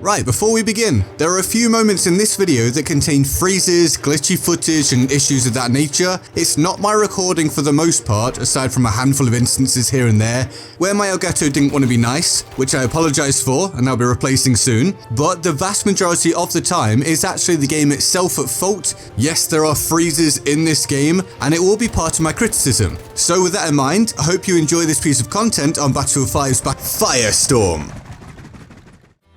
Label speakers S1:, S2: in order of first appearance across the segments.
S1: Right, before we begin, there are a few moments in this video that contain freezes, glitchy footage and issues of that nature. It's not my recording for the most part, aside from a handful of instances here and there, where my Elgato didn't want to be nice, which I apologise for and I'll be replacing soon, but the vast majority of the time is actually the game itself at fault. Yes, there are freezes in this game, and it will be part of my criticism. So with that in mind, I hope you enjoy this piece of content on Battlefield 5's Firestorm.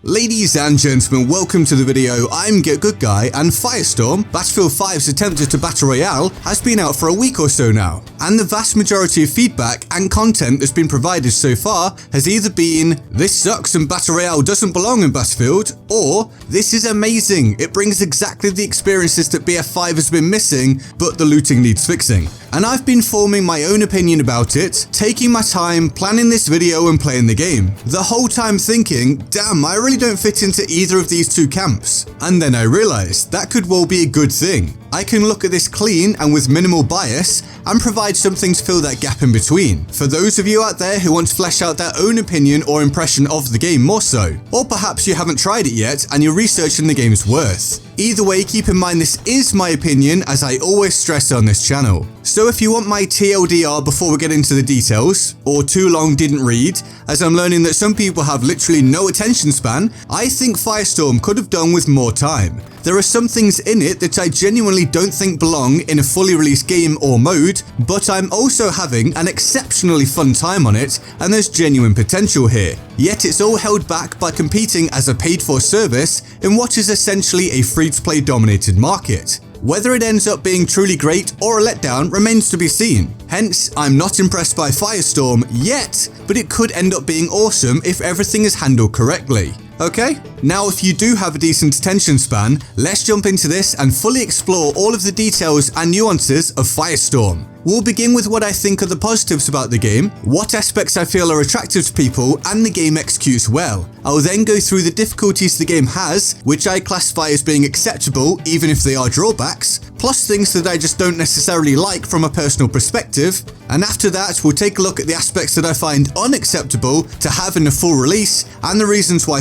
S1: Ladies and gentlemen, welcome to the video. I'm GetGoodGuy, and Firestorm, Battlefield 5's attempt at a battle royale, has been out for a week or so now, and the vast majority of feedback and content that's been provided so far has either been, this sucks and battle royale doesn't belong in Battlefield, or this is amazing, it brings exactly the experiences that BF5 has been missing, but the looting needs fixing. And I've been forming my own opinion about it, taking my time, planning this video and playing the game. The whole time thinking, damn, I really don't fit into either of these two camps. And then I realised that could well be a good thing. I can look at this clean and with minimal bias and provide something to fill that gap in between. For those of you out there who want to flesh out their own opinion or impression of the game more so, or perhaps you haven't tried it yet and you're researching the game's worth. Either way, keep in mind this is my opinion, as I always stress on this channel. So if you want my TLDR before we get into the details, or too long didn't read, as I'm learning that some people have literally no attention span, I think Firestorm could have done with more time. There are some things in it that I genuinely don't think belong in a fully released game or mode, but I'm also having an exceptionally fun time on it, and there's genuine potential here. Yet it's all held back by competing as a paid-for service in what is essentially a free-to-play dominated market. Whether it ends up being truly great or a letdown remains to be seen. Hence, I'm not impressed by Firestorm yet, but it could end up being awesome if everything is handled correctly. Okay? Now if you do have a decent attention span, let's jump into this and fully explore all of the details and nuances of Firestorm. We'll begin with what I think are the positives about the game, what aspects I feel are attractive to people and the game executes well. I'll then go through the difficulties the game has, which I classify as being acceptable even if they are drawbacks, plus things that I just don't necessarily like from a personal perspective, and after that we'll take a look at the aspects that I find unacceptable to have in a full release and the reasons why.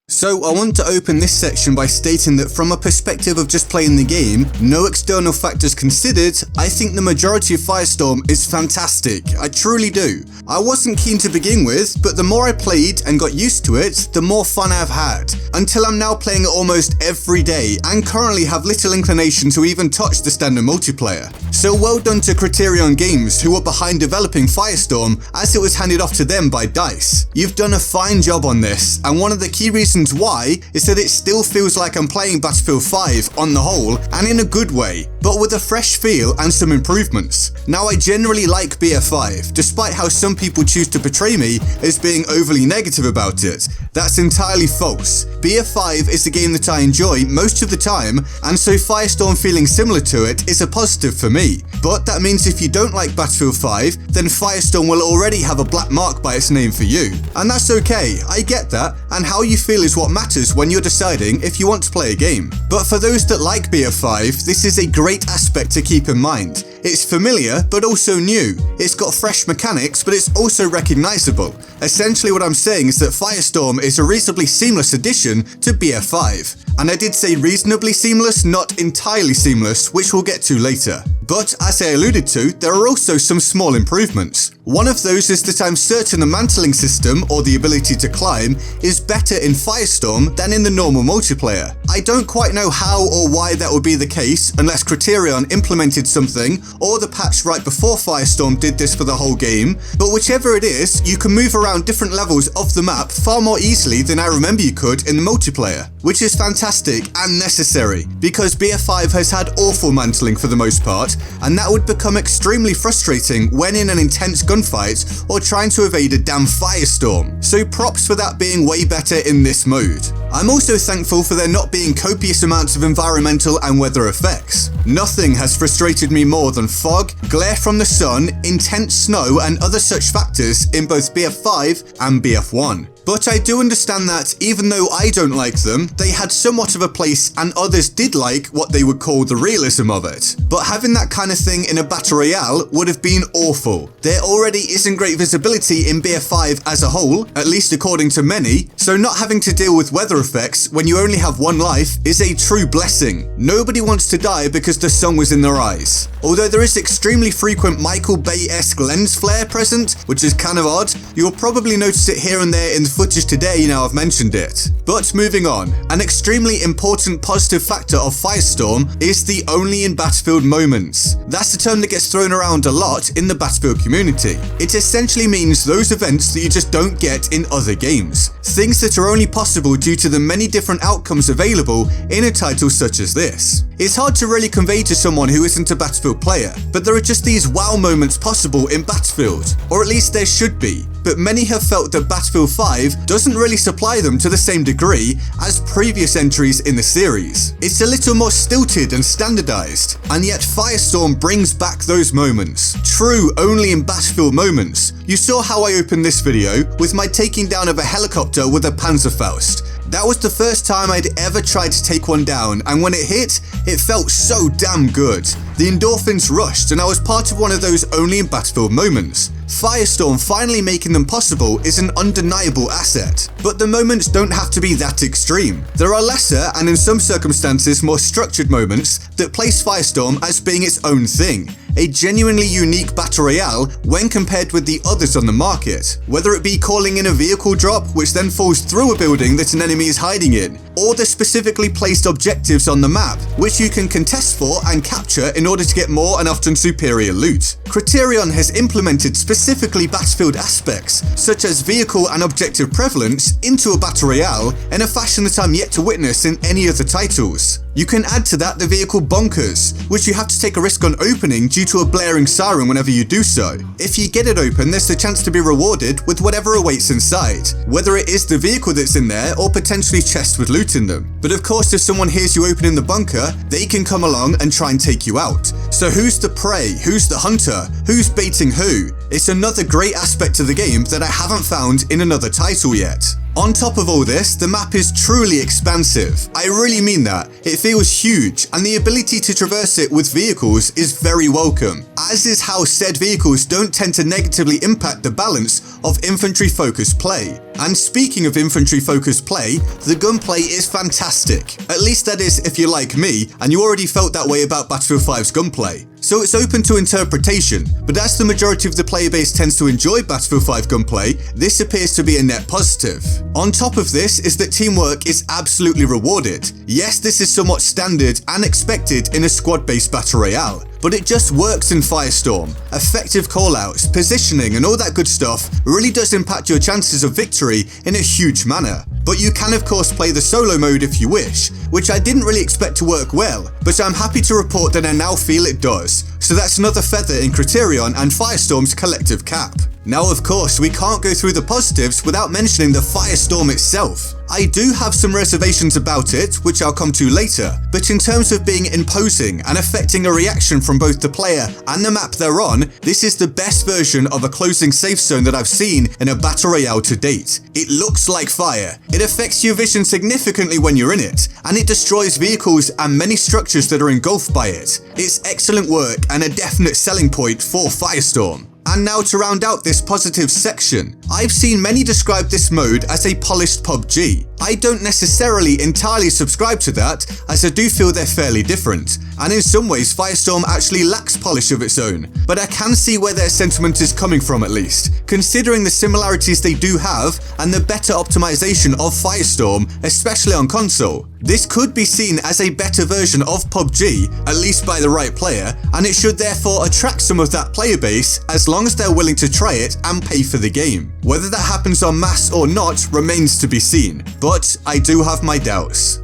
S1: So I want to open this section by stating that from a perspective of just playing the game, no external factors considered, I think the majority of Firestorm is fantastic. I truly do. I wasn't keen to begin with, but the more I played and got used to it, the more fun I've had, until I'm now playing it almost every day and currently have little inclination to even touch the standard multiplayer. So well done to Criterion Games, who were behind developing Firestorm as it was handed off to them by DICE. You've done a fine job on this, and one of the key reasons why is that it still feels like I'm playing Battlefield 5 on the whole, and in a good way, but with a fresh feel and some improvements. Now I generally like BF5, despite how some people choose to portray me as being overly negative about it. That's entirely false. BF5 is the game that I enjoy most of the time, and so Firestorm feeling similar to it is a positive for me. But that means if you don't like Battlefield 5, then Firestorm will already have a black mark by its name for you. And that's okay, I get that, and how you feel is what matters when you're deciding if you want to play a game. But for those that like BF5, this is a great aspect to keep in mind. It's familiar, but also new. It's got fresh mechanics, but it's also recognizable. Essentially what I'm saying is that Firestorm is a reasonably seamless addition to BF5. And I did say reasonably seamless, not entirely seamless, which we'll get to later. But as I alluded to, there are also some small improvements. One of those is that I'm certain the mantling system, or the ability to climb, is better in Firestorm than in the normal multiplayer. I don't quite know how or why that would be the case unless Criterion implemented something, or the patch right before Firestorm did this for the whole game, but whichever it is, you can move around different levels of the map far more easily than I remember you could in the multiplayer, which is fantastic and necessary, because BF5 has had awful mantling for the most part, and that would become extremely frustrating when in an intense gunfight or trying to evade a damn Firestorm. So props for that being way better in this mode. I'm also thankful for there not being copious amounts of environmental and weather effects. Nothing has frustrated me more than fog, glare from the sun, intense snow and other such factors in both BF5 and BF1. But I do understand that even though I don't like them, they had somewhat of a place and others did like what they would call the realism of it. But having that kind of thing in a battle royale would have been awful. There already isn't great visibility in BF5 as a whole, at least according to many, so not having to deal with weather effects when you only have one life is a true blessing. Nobody wants to die because the sun was in their eyes. Although there is extremely frequent Michael Bay-esque lens flare present, which is kind of odd, you'll probably notice it here and there in the footage today now I've mentioned it. But moving on, an extremely important positive factor of Firestorm is the only in Battlefield moments. That's a term that gets thrown around a lot in the Battlefield community. It essentially means those events that you just don't get in other games. Things that are only possible due to the many different outcomes available in a title such as this. It's hard to really convey to someone who isn't a Battlefield player, but there are just these wow moments possible in Battlefield, or at least there should be. But many have felt that Battlefield 5 doesn't really supply them to the same degree as previous entries in the series. It's a little more stilted and standardized, and yet Firestorm brings back those moments. True only in Battlefield moments. You saw how I opened this video with my taking down of a helicopter with a Panzerfaust. That was the first time I'd ever tried to take one down, and when it hit, it felt so damn good. The endorphins rushed and I was part of one of those only in Battlefield moments. Firestorm finally making them possible is an undeniable asset, but the moments don't have to be that extreme. There are lesser and in some circumstances more structured moments that place Firestorm as being its own thing. A genuinely unique battle royale when compared with the others on the market, whether it be calling in a vehicle drop which then falls through a building that an enemy is hiding in, or the specifically placed objectives on the map which you can contest for and capture in order to get more and often superior loot. Criterion has implemented specifically Battlefield aspects such as vehicle and objective prevalence into a battle royale in a fashion that I'm yet to witness in any of the titles. You can add to that the vehicle bonkers, which you have to take a risk on opening due to a blaring siren whenever you do so. If you get it open, there's the chance to be rewarded with whatever awaits inside, whether it is the vehicle that's in there or potentially chests with loot in them. But of course, if someone hears you opening the bunker, they can come along and try and take you out. So who's the prey? Who's the hunter? Who's baiting who? It's another great aspect of the game that I haven't found in another title yet. On top of all this, the map is truly expansive. I really mean that. It feels huge, and the ability to traverse it with vehicles is very welcome, as is how said vehicles don't tend to negatively impact the balance of infantry-focused play. And speaking of infantry-focused play, the gunplay is fantastic. At least that is if you're like me, and you already felt that way about Battlefield 5's gunplay. So it's open to interpretation, but as the majority of the player base tends to enjoy Battlefield 5 gunplay, this appears to be a net positive. On top of this is that teamwork is absolutely rewarded. Yes, this is somewhat standard and expected in a squad-based battle royale, but it just works in Firestorm. Effective callouts, positioning and all that good stuff really does impact your chances of victory in a huge manner. But you can of course play the solo mode if you wish, which I didn't really expect to work well, but I'm happy to report that I now feel it does. So that's another feather in Criterion and Firestorm's collective cap. Now of course we can't go through the positives without mentioning the Firestorm itself. I do have some reservations about it, which I'll come to later, but in terms of being imposing and affecting a reaction from both the player and the map they're on, this is the best version of a closing safe zone that I've seen in a battle royale to date. It looks like fire, it affects your vision significantly when you're in it, and it destroys vehicles and many structures that are engulfed by it. It's excellent work and a definite selling point for Firestorm. And now to round out this positive section, I've seen many describe this mode as a polished PUBG. I don't necessarily entirely subscribe to that, as I do feel they're fairly different, and in some ways Firestorm actually lacks polish of its own, but I can see where their sentiment is coming from at least, considering the similarities they do have and the better optimization of Firestorm, especially on console. This could be seen as a better version of PUBG, at least by the right player, and it should therefore attract some of that player base as long as they're willing to try it and pay for the game. Whether that happens en masse or not remains to be seen, but I do have my doubts.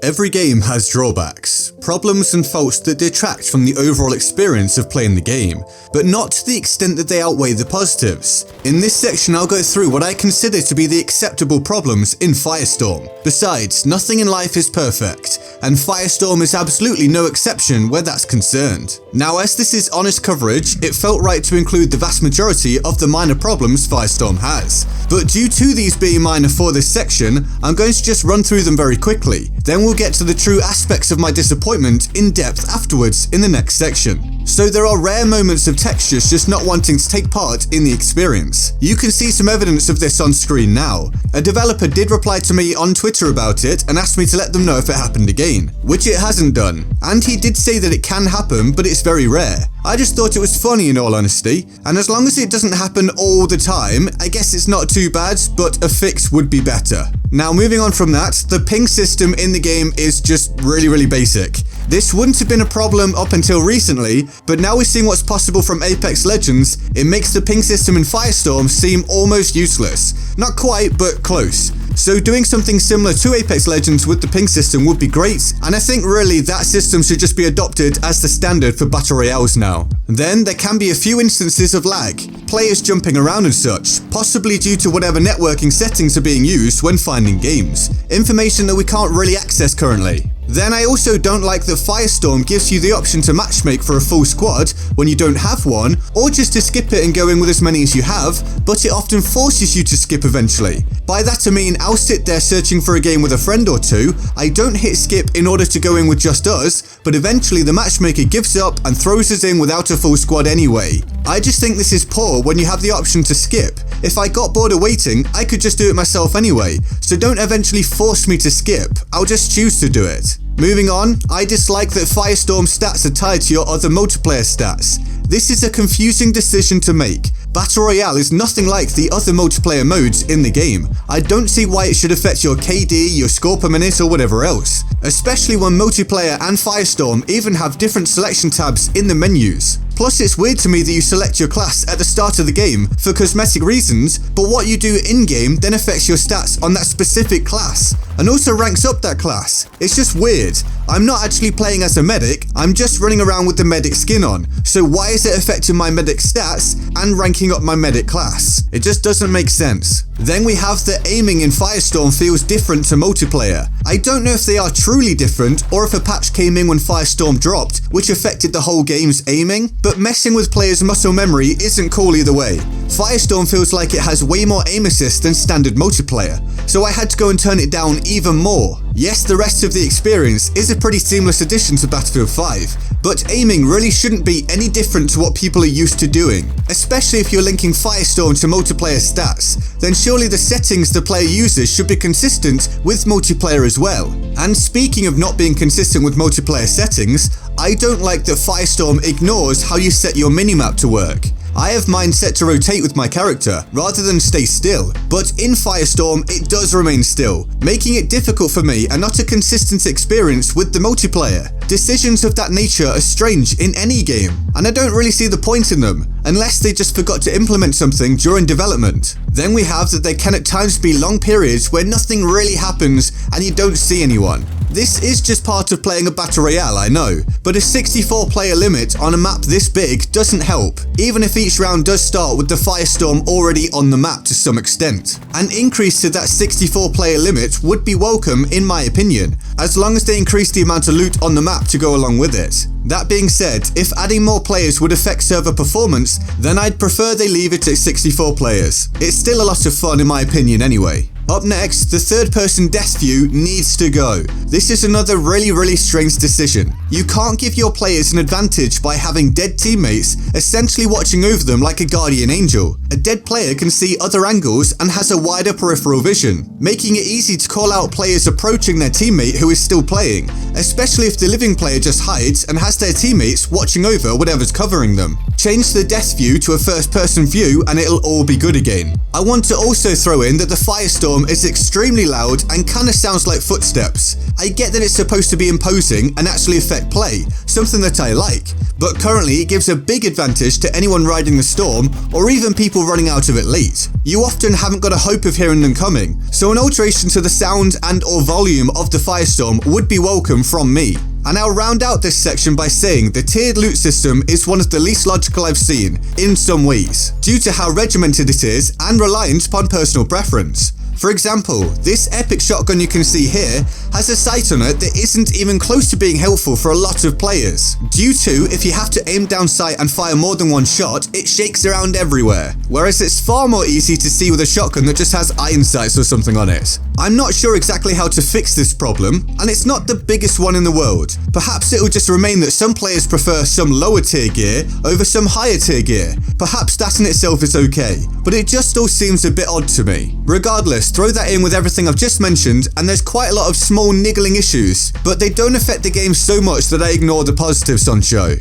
S1: Every game has drawbacks, problems and faults that detract from the overall experience of playing the game, but not to the extent that they outweigh the positives. In this section I'll go through what I consider to be the acceptable problems in Firestorm. Besides, nothing in life is perfect, and Firestorm is absolutely no exception where that's concerned. Now, as this is honest coverage, it felt right to include the vast majority of the minor problems Firestorm has. But due to these being minor for this section, I'm going to just run through them very quickly. Then we'll get to the true aspects of my disappointment in depth afterwards in the next section. So there are rare moments of textures just not wanting to take part in the experience. You can see some evidence of this on screen now. A developer did reply to me on Twitter about it and asked me to let them know if it happened again, which it hasn't done. And he did say that it can happen, but it's very rare. I just thought it was funny in all honesty, and as long as it doesn't happen all the time, I guess it's not too bad, but a fix would be better. Now, moving on from that, the ping system in the game is just really basic. This wouldn't have been a problem up until recently, but now we're seeing what's possible from Apex Legends. It makes the ping system in Firestorm seem almost useless. Not quite, but close. So doing something similar to Apex Legends with the ping system would be great, and I think really that system should just be adopted as the standard for battle royales now. Then there can be a few instances of lag, players jumping around and such, possibly due to whatever networking settings are being used when finding games, information that we can't really access currently. Then I also don't like that Firestorm gives you the option to matchmake for a full squad when you don't have one, or just to skip it and go in with as many as you have, but it often forces you to skip eventually. By that I mean I'll sit there searching for a game with a friend or two, I don't hit skip in order to go in with just us, but eventually the matchmaker gives up and throws us in without a full squad anyway. I just think this is poor when you have the option to skip. If I got bored of waiting, I could just do it myself anyway, so don't eventually force me to skip, I'll just choose to do it. Moving on, I dislike that Firestorm stats are tied to your other multiplayer stats. This is a confusing decision to make. Battle Royale is nothing like the other multiplayer modes in the game. I don't see why it should affect your KD, your score per minute or whatever else. Especially when multiplayer and Firestorm even have different selection tabs in the menus. Plus it's weird to me that you select your class at the start of the game for cosmetic reasons, but what you do in-game then affects your stats on that specific class, and also ranks up that class. It's just weird. I'm not actually playing as a medic, I'm just running around with the medic skin on, so why is it affecting my medic stats and ranking up my medic class? It just doesn't make sense. Then we have the aiming in Firestorm feels different to multiplayer. I don't know if they are truly different or if a patch came in when Firestorm dropped, which affected the whole game's aiming, but messing with players' muscle memory isn't cool either way. Firestorm feels like it has way more aim assist than standard multiplayer, so I had to go and turn it down even more. Yes, the rest of the experience is a pretty seamless addition to Battlefield 5, but aiming really shouldn't be any different to what people are used to doing, especially if you're linking Firestorm to multiplayer stats, then surely the settings the player uses should be consistent with multiplayer as well. And speaking of not being consistent with multiplayer settings, I don't like that Firestorm ignores how you set your minimap to work. I have mine set to rotate with my character, rather than stay still, but in Firestorm it does remain still, making it difficult for me and not a consistent experience with the multiplayer. Decisions of that nature are strange in any game, and I don't really see the point in them, unless they just forgot to implement something during development. Then we have that there can at times be long periods where nothing really happens and you don't see anyone. This is just part of playing a battle royale, I know, but a 64 player limit on a map this big doesn't help, even if each round does start with the Firestorm already on the map to some extent. An increase to that 64 player limit would be welcome in my opinion, as long as they increase the amount of loot on the map to go along with it. That being said, if adding more players would affect server performance, then I'd prefer they leave it at 64 players. It's still a lot of fun in my opinion anyway. Up next, the third person death view needs to go. This is another really strange decision. You can't give your players an advantage by having dead teammates essentially watching over them like a guardian angel. A dead player can see other angles and has a wider peripheral vision, making it easy to call out players approaching their teammate who is still playing, especially if the living player just hides and has their teammates watching over whatever's covering them. Change the death view to a first person view and it'll all be good again. I want to also throw in that the Firestorm is extremely loud and kinda sounds like footsteps. I get that it's supposed to be imposing and actually affect play, something that I like, but currently it gives a big advantage to anyone riding the storm or even people running out of it late. You often haven't got a hope of hearing them coming, so an alteration to the sound and or volume of the Firestorm would be welcome from me. And I'll round out this section by saying the tiered loot system is one of the least logical I've seen, in some ways, due to how regimented it is and reliant upon personal preference. For example, this epic shotgun you can see here has a sight on it that isn't even close to being helpful for a lot of players, due to if you have to aim down sight and fire more than one shot, it shakes around everywhere, whereas it's far more easy to see with a shotgun that just has iron sights or something on it. I'm not sure exactly how to fix this problem, and it's not the biggest one in the world. Perhaps it will just remain that some players prefer some lower tier gear over some higher tier gear. Perhaps that in itself is okay, but it just all seems a bit odd to me. Regardless, throw that in with everything I've just mentioned and there's quite a lot of small niggling issues, but they don't affect the game so much that I ignore the positives on show.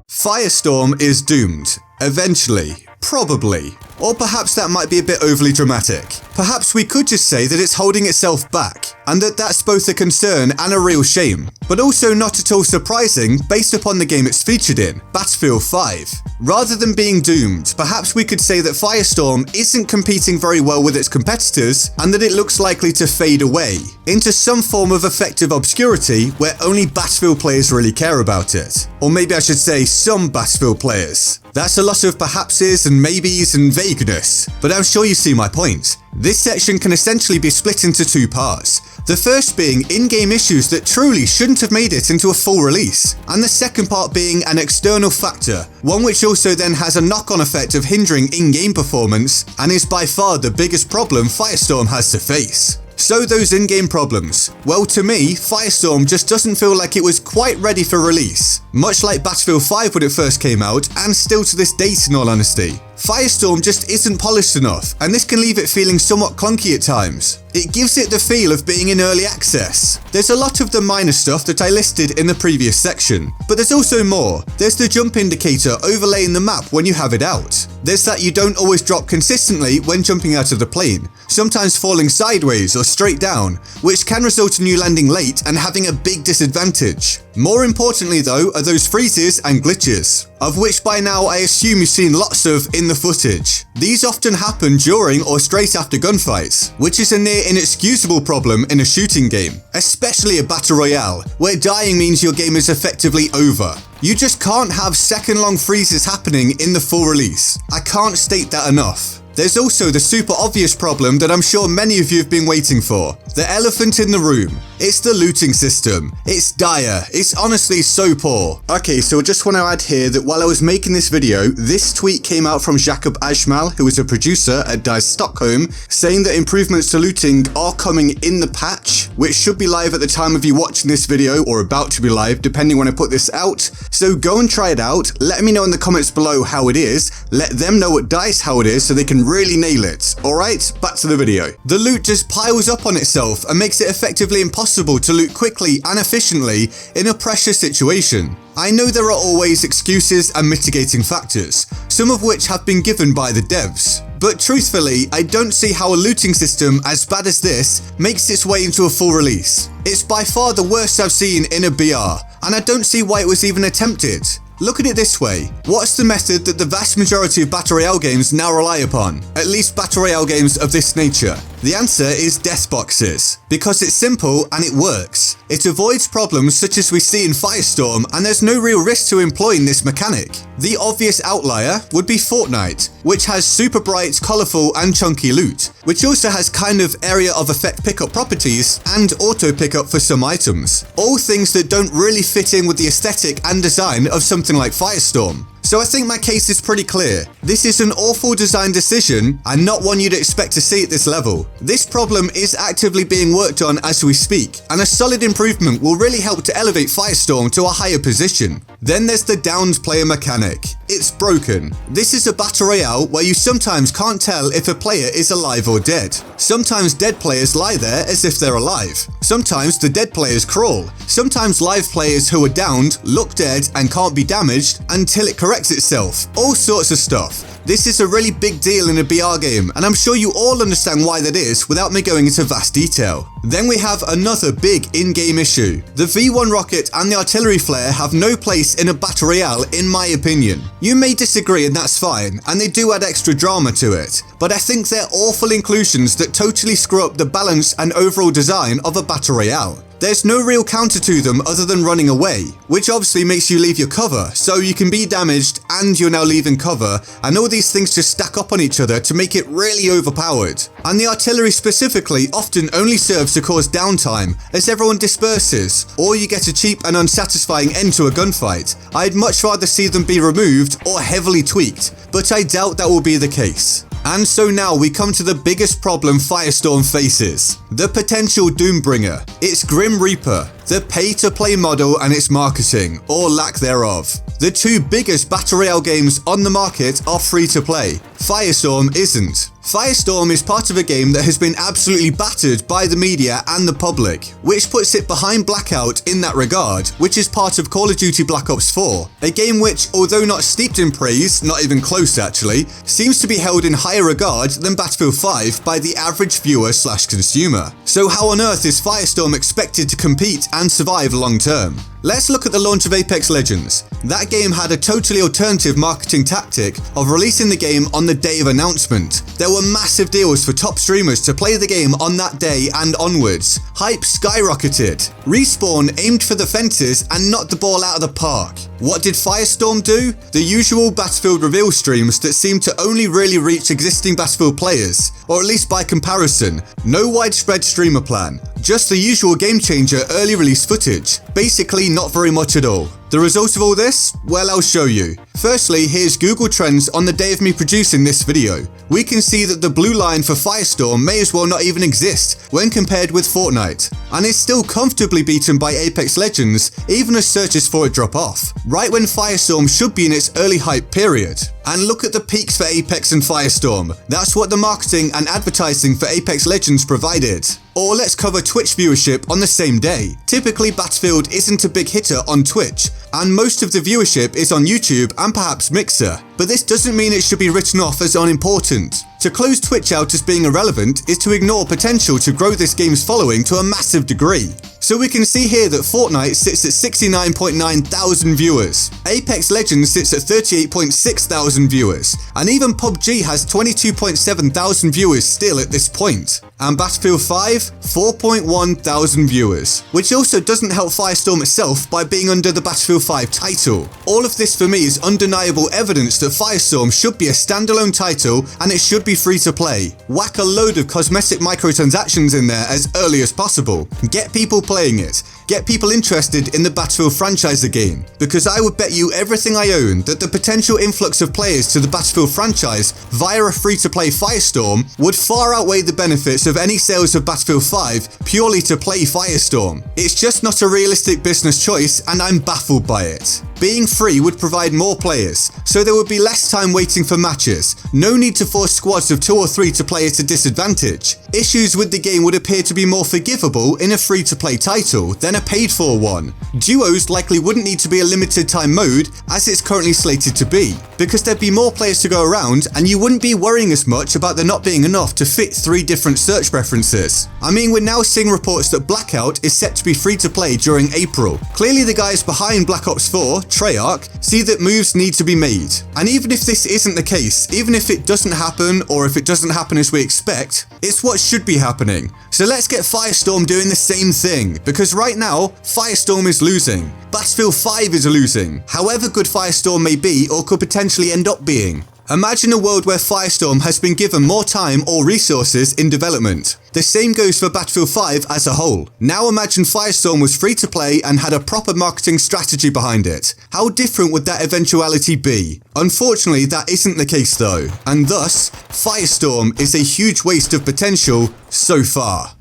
S1: Firestorm is doomed. Eventually. Probably. Or perhaps that might be a bit overly dramatic. Perhaps we could just say that it's holding itself back, and that that's both a concern and a real shame, but also not at all surprising based upon the game it's featured in, Battlefield 5. Rather than being doomed, perhaps we could say that Firestorm isn't competing very well with its competitors, and that it looks likely to fade away into some form of effective obscurity where only Battlefield players really care about it. Or maybe I should say some Battlefield players. That's a lot of perhapses and maybes and vagueness, but I'm sure you see my point. This section can essentially be split into two parts. The first being in-game issues that truly shouldn't have made it into a full release, and the second part being an external factor, one which also then has a knock-on effect of hindering in-game performance and is by far the biggest problem Firestorm has to face. So those in-game problems. Well, to me, Firestorm just doesn't feel like it was quite ready for release. Much like Battlefield 5 when it first came out, and still to this date in all honesty. Firestorm just isn't polished enough, and this can leave it feeling somewhat clunky at times. It gives it the feel of being in early access. There's a lot of the minor stuff that I listed in the previous section, but there's also more. There's the jump indicator overlaying the map when you have it out. There's that you don't always drop consistently when jumping out of the plane, sometimes falling sideways or straight down, which can result in you landing late and having a big disadvantage. More importantly though are those freezes and glitches, of which by now I assume you've seen lots of in the footage. These often happen during or straight after gunfights, which is a near inexcusable problem in a shooting game, especially a battle royale, where dying means your game is effectively over. You just can't have second-long freezes happening in the full release. I can't state that enough. There's also the super obvious problem that I'm sure many of you have been waiting for. The elephant in the room. It's the looting system. It's dire. It's honestly so poor. Okay, so I just want to add here that while I was making this video, this tweet came out from Jacob Ajmal, who is a producer at DICE Stockholm, saying that improvements to looting are coming in the patch, which should be live at the time of you watching this video, or about to be live, depending when I put this out. So go and try it out. Let me know in the comments below how it is. Let them know at DICE how it is so they can really nail it. Alright, back to the video. The loot just piles up on itself and makes it effectively impossible to loot quickly and efficiently in a pressure situation. I know there are always excuses and mitigating factors, some of which have been given by the devs. But truthfully, I don't see how a looting system as bad as this makes its way into a full release. It's by far the worst I've seen in a BR, and I don't see why it was even attempted. Look at it this way, what's the method that the vast majority of Battle Royale games now rely upon? At least Battle Royale games of this nature. The answer is death boxes, because it's simple and it works. It avoids problems such as we see in Firestorm, and there's no real risk to employing this mechanic. The obvious outlier would be Fortnite, which has super bright, colourful and chunky loot, which also has kind of area of effect pickup properties and auto pickup for some items. All things that don't really fit in with the aesthetic and design of something like Firestorm. So I think my case is pretty clear. This is an awful design decision and not one you'd expect to see at this level. This problem is actively being worked on as we speak, and a solid improvement will really help to elevate Firestorm to a higher position. Then there's the downed player mechanic. It's broken. This is a battle royale where you sometimes can't tell if a player is alive or dead. Sometimes dead players lie there as if they're alive. Sometimes the dead players crawl. Sometimes live players who are downed look dead and can't be damaged until it corrects itself. All sorts of stuff. This is a really big deal in a BR game, and I'm sure you all understand why that is without me going into vast detail. Then we have another big in-game issue. The V1 rocket and the artillery flare have no place in a battle royale in my opinion. You may disagree and that's fine, and they do add extra drama to it, but I think they're awful inclusions that totally screw up the balance and overall design of a battle royale. There's no real counter to them other than running away, which obviously makes you leave your cover, so you can be damaged and you're now leaving cover, and all these things just stack up on each other to make it really overpowered. And the artillery specifically often only serves to cause downtime as everyone disperses, or you get a cheap and unsatisfying end to a gunfight. I'd much rather see them be removed or heavily tweaked, but I doubt that will be the case. And so now we come to the biggest problem Firestorm faces: the potential Doombringer, its Grim Reaper, the pay-to-play model and its marketing, or lack thereof. The two biggest Battle Royale games on the market are free-to-play. Firestorm isn't. Firestorm is part of a game that has been absolutely battered by the media and the public, which puts it behind Blackout in that regard, which is part of Call of Duty Black Ops 4, a game which, although not steeped in praise, not even close actually, seems to be held in higher regard than Battlefield 5 by the average viewer/consumer. So how on earth is Firestorm expected to compete and survive long term? Let's look at the launch of Apex Legends. That game had a totally alternative marketing tactic of releasing the game on the day of announcement. There were massive deals for top streamers to play the game on that day and onwards. Hype skyrocketed. Respawn aimed for the fences and knocked the ball out of the park. What did Firestorm do? The usual Battlefield reveal streams that seem to only really reach existing Battlefield players, or at least by comparison. No widespread streamer plan. Just the usual game changer early release footage. Basically not very much at all. The result of all this? Well, I'll show you. Firstly, here's Google Trends on the day of me producing this video. We can see that the blue line for Firestorm may as well not even exist when compared with Fortnite, and is still comfortably beaten by Apex Legends even as searches for it drop off, right when Firestorm should be in its early hype period. And look at the peaks for Apex and Firestorm. That's what the marketing and advertising for Apex Legends provided. Or let's cover Twitch viewership on the same day. Typically Battlefield isn't a big hitter on Twitch, and most of the viewership is on YouTube and perhaps Mixer. But this doesn't mean it should be written off as unimportant. To close Twitch out as being irrelevant is to ignore potential to grow this game's following to a massive degree. So we can see here that Fortnite sits at 69.9 thousand viewers, Apex Legends sits at 38.6 thousand viewers, and even PUBG has 22.7 thousand viewers still at this point. And Battlefield 5, 4.1 thousand viewers, which also doesn't help Firestorm itself by being under the Battlefield 5 title. All of this for me is undeniable evidence that Firestorm should be a standalone title and it should be free to play. Whack a load of cosmetic microtransactions in there as early as possible. Get people playing it. Get people interested in the Battlefield franchise again, because I would bet you everything I own that the potential influx of players to the Battlefield franchise via a free-to-play Firestorm would far outweigh the benefits of any sales of Battlefield 5 purely to play Firestorm. It's just not a realistic business choice and I'm baffled by it. Being free would provide more players, so there would be less time waiting for matches, no need to force squads of 2 or 3 to play at a disadvantage. Issues with the game would appear to be more forgivable in a free-to-play title than a paid-for one. Duos likely wouldn't need to be a limited time mode as it's currently slated to be, because there'd be more players to go around and you wouldn't be worrying as much about there not being enough to fit 3 different search preferences. I mean, we're now seeing reports that Blackout is set to be free-to-play during April. Clearly the guys behind Black Ops 4, Treyarch, see that moves need to be made. And even if this isn't the case, even if it doesn't happen or if it doesn't happen as we expect, it's what should be happening. So let's get Firestorm doing the same thing, because right now, Firestorm is losing. Battlefield 5 is losing, however good Firestorm may be or could potentially end up being. Imagine a world where Firestorm has been given more time or resources in development. The same goes for Battlefield 5 as a whole. Now imagine Firestorm was free to play and had a proper marketing strategy behind it. How different would that eventuality be? Unfortunately, that isn't the case though, and thus, Firestorm is a huge waste of potential so far.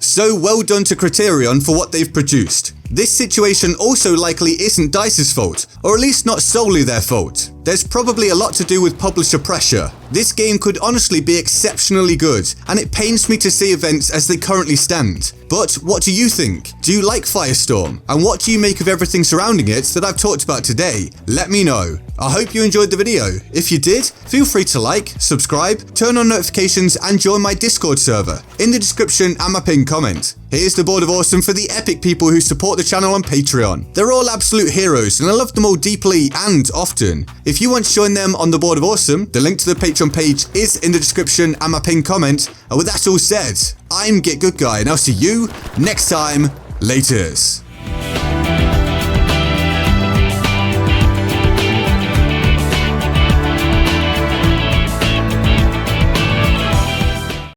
S1: So well done to Criterion for what they've produced. This situation also likely isn't DICE's fault, or at least not solely their fault. There's probably a lot to do with publisher pressure. This game could honestly be exceptionally good, and it pains me to see events as they currently stand. But what do you think? Do you like Firestorm? And what do you make of everything surrounding it that I've talked about today? Let me know. I hope you enjoyed the video. If you did, feel free to like, subscribe, turn on notifications and join my Discord server in the description and my pinned comment. Here's the Board of Awesome for the epic people who support the channel on Patreon. They're all absolute heroes and I love them all deeply and often. If you want to join them on the Board of Awesome, the link to the Patreon page is in the description and my pinned comment. And with that all said, I'm GetGoodGuy and I'll see you next time. Laters.